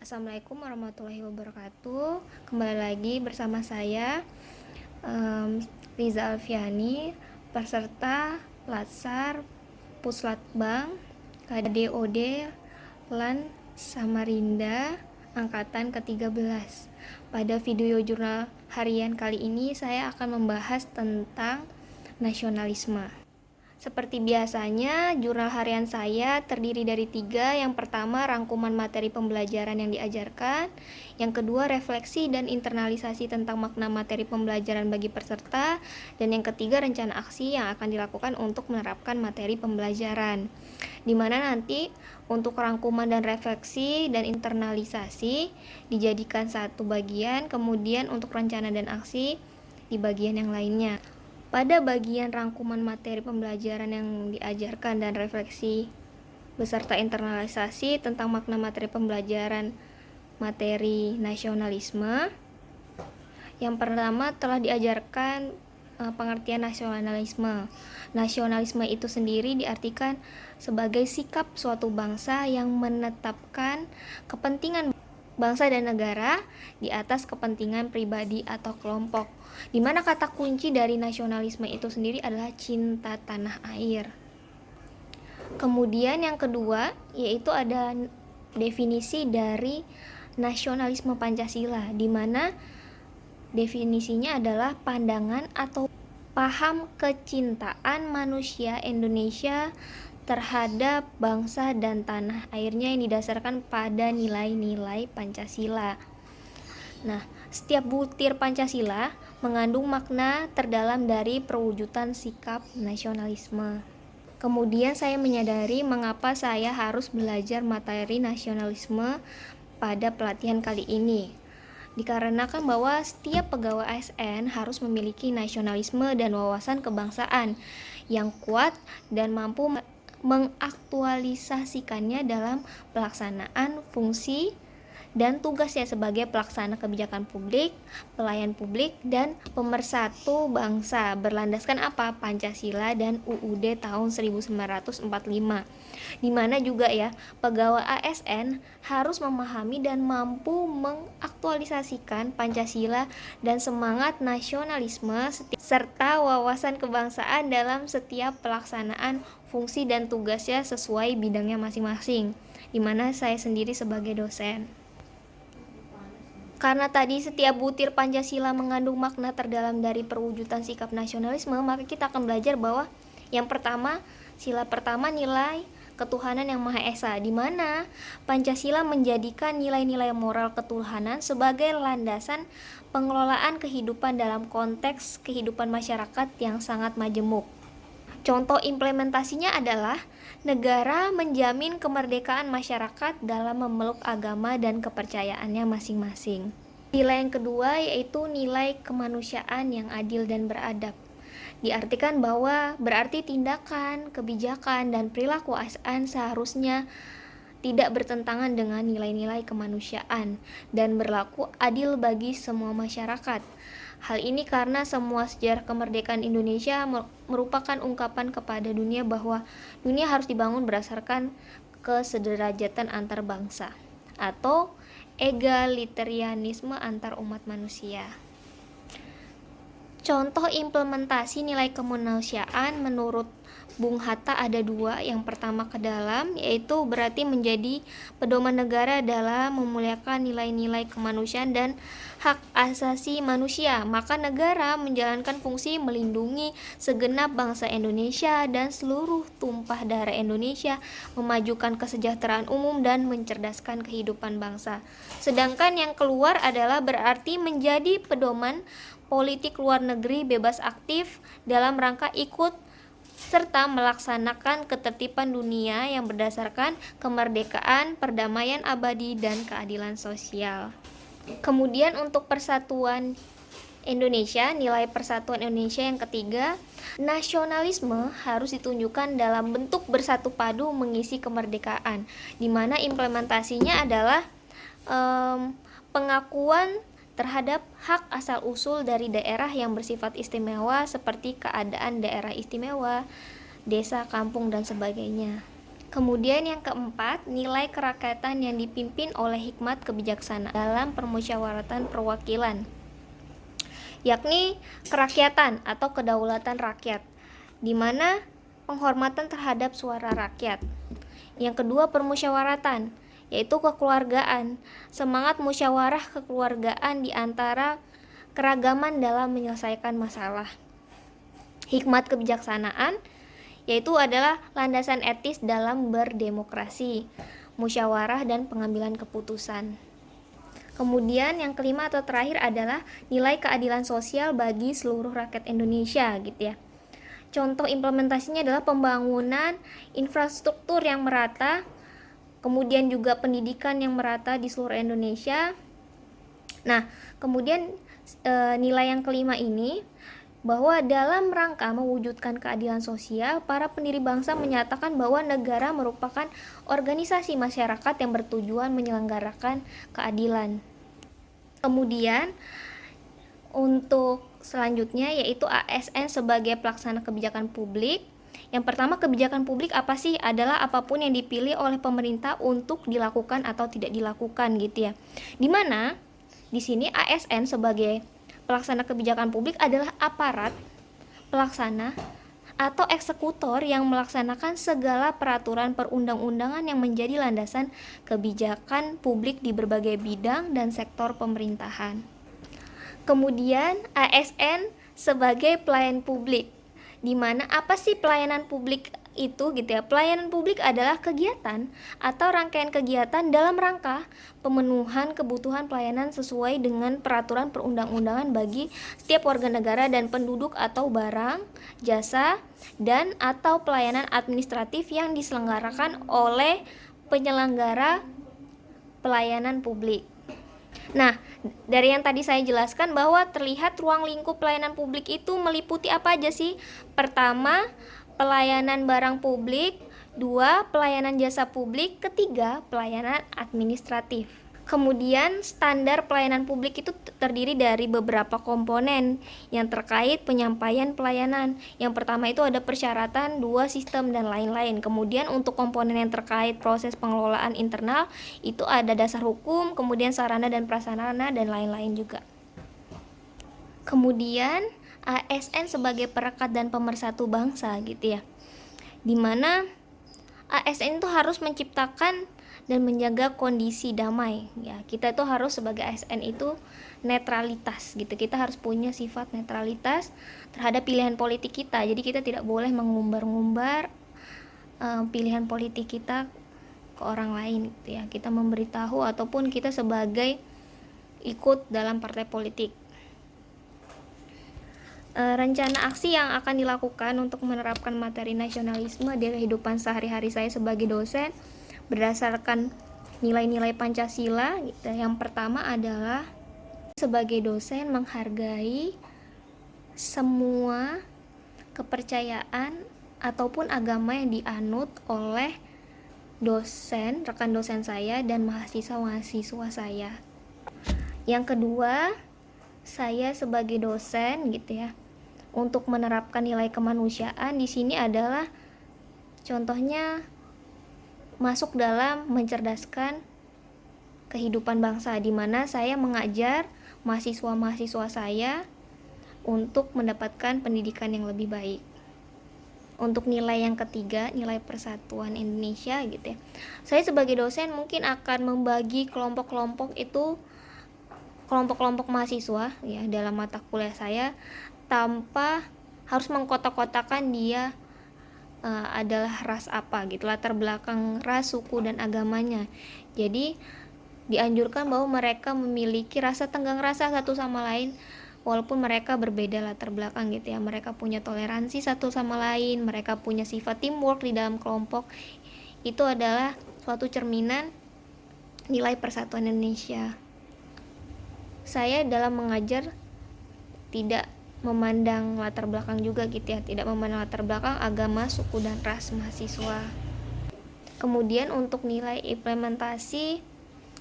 Assalamualaikum warahmatullahi wabarakatuh. Kembali lagi bersama saya Riza Alfiani, peserta Latsar Puslatbang KDOD Lan Samarinda angkatan ke-13. Pada video jurnal harian kali ini saya akan membahas tentang nasionalisme. Seperti biasanya, jurnal harian saya terdiri dari 3. Yang pertama, rangkuman materi pembelajaran yang diajarkan. Yang kedua, refleksi dan internalisasi tentang makna materi pembelajaran bagi peserta. Dan yang ketiga, rencana aksi yang akan dilakukan untuk menerapkan materi pembelajaran. Dimana nanti untuk rangkuman dan refleksi dan internalisasi dijadikan satu bagian, kemudian untuk rencana dan aksi di bagian yang lainnya. Pada bagian rangkuman materi pembelajaran yang diajarkan dan refleksi beserta internalisasi tentang makna materi pembelajaran materi nasionalisme, yang pertama telah diajarkan pengertian nasionalisme. Nasionalisme itu sendiri diartikan sebagai sikap suatu bangsa yang menetapkan kepentingan bangsa dan negara di atas kepentingan pribadi atau kelompok, di mana kata kunci dari nasionalisme itu sendiri adalah cinta tanah air. Kemudian yang kedua yaitu ada definisi dari nasionalisme Pancasila, di mana definisinya adalah pandangan atau paham kecintaan manusia Indonesia terhadap bangsa dan tanah airnya yang didasarkan pada nilai-nilai Pancasila. Nah, setiap butir Pancasila mengandung makna terdalam dari perwujudan sikap nasionalisme. Kemudian saya menyadari mengapa saya harus belajar materi nasionalisme pada pelatihan kali ini. Dikarenakan bahwa setiap pegawai ASN harus memiliki nasionalisme dan wawasan kebangsaan yang kuat dan mampu mengaktualisasikannya dalam pelaksanaan fungsi dan tugasnya sebagai pelaksana kebijakan publik, pelayan publik, dan pemersatu bangsa berlandaskan apa? Pancasila dan UUD tahun 1945. Di mana juga ya, pegawai ASN harus memahami dan mampu mengaktualisasikan Pancasila dan semangat nasionalisme serta wawasan kebangsaan dalam setiap pelaksanaan fungsi dan tugasnya sesuai bidangnya masing-masing, di mana saya sendiri sebagai dosen. Karena tadi setiap butir Pancasila mengandung makna terdalam dari perwujudan sikap nasionalisme, maka kita akan belajar bahwa yang pertama, sila pertama nilai ketuhanan yang Maha Esa, di mana Pancasila menjadikan nilai-nilai moral ketuhanan sebagai landasan pengelolaan kehidupan dalam konteks kehidupan masyarakat yang sangat majemuk. Contoh implementasinya adalah negara menjamin kemerdekaan masyarakat dalam memeluk agama dan kepercayaannya masing-masing. Nilai yang kedua yaitu nilai kemanusiaan yang adil dan beradab. Diartikan bahwa berarti tindakan, kebijakan, dan perilaku ASN seharusnya tidak bertentangan dengan nilai-nilai kemanusiaan dan berlaku adil bagi semua masyarakat. Hal ini karena semua sejarah kemerdekaan Indonesia merupakan ungkapan kepada dunia bahwa dunia harus dibangun berdasarkan kesederajatan antar bangsa atau egalitarianisme antar umat manusia. Contoh implementasi nilai kemanusiaan menurut Bung Hatta ada 2. Yang pertama ke dalam, yaitu berarti menjadi pedoman negara dalam memuliakan nilai-nilai kemanusiaan dan hak asasi manusia. Maka negara menjalankan fungsi melindungi segenap bangsa Indonesia dan seluruh tumpah darah Indonesia, memajukan kesejahteraan umum dan mencerdaskan kehidupan bangsa. Sedangkan yang keluar adalah berarti menjadi pedoman politik luar negeri bebas aktif dalam rangka ikut serta melaksanakan ketertiban dunia yang berdasarkan kemerdekaan, perdamaian abadi, dan keadilan sosial. Kemudian untuk persatuan Indonesia, nilai persatuan Indonesia yang ketiga, nasionalisme harus ditunjukkan dalam bentuk bersatu padu mengisi kemerdekaan, di mana implementasinya adalah pengakuan terhadap hak asal-usul dari daerah yang bersifat istimewa seperti keadaan daerah istimewa, desa, kampung, dan sebagainya. Kemudian yang keempat, nilai kerakyatan yang dipimpin oleh hikmat kebijaksanaan dalam permusyawaratan perwakilan, yakni kerakyatan atau kedaulatan rakyat, di mana penghormatan terhadap suara rakyat. Yang kedua, permusyawaratan, yaitu kekeluargaan, semangat musyawarah kekeluargaan di antara keragaman dalam menyelesaikan masalah. Hikmat kebijaksanaan, yaitu adalah landasan etis dalam berdemokrasi, musyawarah, dan pengambilan keputusan. Kemudian yang kelima atau terakhir adalah nilai keadilan sosial bagi seluruh rakyat Indonesia gitu ya. Contoh implementasinya adalah pembangunan infrastruktur yang merata, kemudian juga pendidikan yang merata di seluruh Indonesia. Nah, kemudian nilai yang kelima ini, bahwa dalam rangka mewujudkan keadilan sosial, para pendiri bangsa menyatakan bahwa negara merupakan organisasi masyarakat yang bertujuan menyelenggarakan keadilan. Kemudian untuk selanjutnya yaitu ASN sebagai pelaksana kebijakan publik. Yang pertama, kebijakan publik apa sih? Adalah apapun yang dipilih oleh pemerintah untuk dilakukan atau tidak dilakukan gitu ya. Dimana di sini ASN sebagai pelaksana kebijakan publik adalah aparat pelaksana atau eksekutor yang melaksanakan segala peraturan perundang-undangan yang menjadi landasan kebijakan publik di berbagai bidang dan sektor pemerintahan. Kemudian ASN sebagai pelayan publik, di mana apa sih pelayanan publik itu gitu ya. Pelayanan publik adalah kegiatan atau rangkaian kegiatan dalam rangka pemenuhan kebutuhan pelayanan sesuai dengan peraturan perundang-undangan bagi setiap warga negara dan penduduk atau barang, jasa, dan atau pelayanan administratif yang diselenggarakan oleh penyelenggara pelayanan publik. Nah, dari yang tadi saya jelaskan bahwa terlihat ruang lingkup pelayanan publik itu meliputi apa aja sih? Pertama, pelayanan barang publik, 2, pelayanan jasa publik, ketiga, pelayanan administratif. Kemudian standar pelayanan publik itu terdiri dari beberapa komponen yang terkait penyampaian pelayanan. Yang pertama itu ada persyaratan, 2, sistem, dan lain-lain. Kemudian untuk komponen yang terkait proses pengelolaan internal itu ada dasar hukum, kemudian sarana dan prasarana, dan lain-lain juga. Kemudian ASN sebagai perekat dan pemersatu bangsa gitu ya, dimana ASN itu harus menciptakan dan menjaga kondisi damai ya. Kita itu harus sebagai ASN itu netralitas gitu, kita harus punya sifat netralitas terhadap pilihan politik kita. Jadi kita tidak boleh mengumbar-ngumbar pilihan politik kita ke orang lain gitu ya. Kita memberitahu ataupun kita sebagai ikut dalam partai politik. Rencana aksi yang akan dilakukan untuk menerapkan materi nasionalisme di kehidupan sehari-hari saya sebagai dosen berdasarkan nilai-nilai Pancasila gitu. Yang pertama adalah sebagai dosen menghargai semua kepercayaan ataupun agama yang dianut oleh dosen, rekan dosen saya, dan mahasiswa-mahasiswa saya. Yang kedua, saya sebagai dosen gitu ya, untuk menerapkan nilai kemanusiaan di sini adalah contohnya masuk dalam mencerdaskan kehidupan bangsa, di mana saya mengajar mahasiswa-mahasiswa saya untuk mendapatkan pendidikan yang lebih baik. Untuk nilai yang ketiga, nilai persatuan Indonesia gitu ya. Saya sebagai dosen mungkin akan membagi kelompok-kelompok itu, kelompok-kelompok mahasiswa ya dalam mata kuliah saya, tanpa harus mengkotak-kotakan dia adalah ras apa gitu, latar belakang ras, suku, dan agamanya. Jadi dianjurkan bahwa mereka memiliki rasa tenggang rasa satu sama lain walaupun mereka berbeda latar belakang gitu ya. Mereka punya toleransi satu sama lain, mereka punya sifat teamwork di dalam kelompok. Itu adalah suatu cerminan nilai persatuan Indonesia. Saya dalam mengajar tidak memandang latar belakang juga gitu ya, tidak memandang latar belakang agama, suku, dan ras mahasiswa. Kemudian untuk nilai implementasi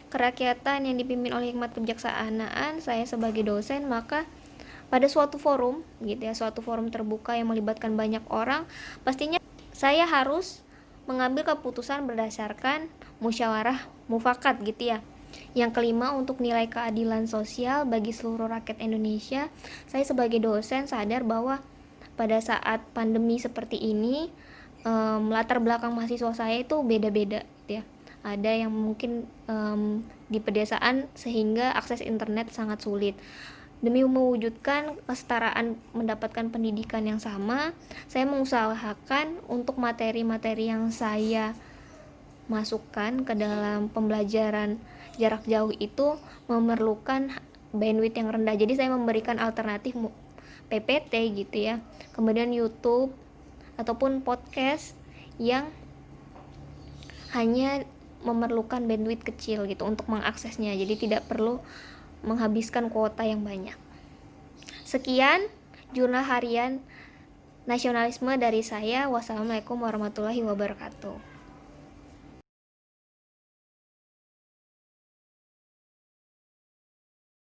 kerakyatan yang dipimpin oleh hikmat kebijaksanaan, saya sebagai dosen maka pada suatu forum gitu ya, suatu forum terbuka yang melibatkan banyak orang, pastinya saya harus mengambil keputusan berdasarkan musyawarah mufakat gitu ya. Yang kelima, untuk nilai keadilan sosial bagi seluruh rakyat Indonesia. Saya sebagai dosen sadar bahwa pada saat pandemi seperti ini, latar belakang mahasiswa saya itu beda-beda gitu ya. Ada yang mungkin di pedesaan sehingga akses internet sangat sulit. Demi mewujudkan kesetaraan mendapatkan pendidikan yang sama, saya mengusahakan untuk materi-materi yang saya masukkan ke dalam pembelajaran jarak jauh itu memerlukan bandwidth yang rendah. Jadi saya memberikan alternatif PPT gitu ya. Kemudian YouTube ataupun podcast yang hanya memerlukan bandwidth kecil gitu untuk mengaksesnya. Jadi tidak perlu menghabiskan kuota yang banyak. Sekian jurnal harian nasionalisme dari saya. Wassalamualaikum warahmatullahi wabarakatuh.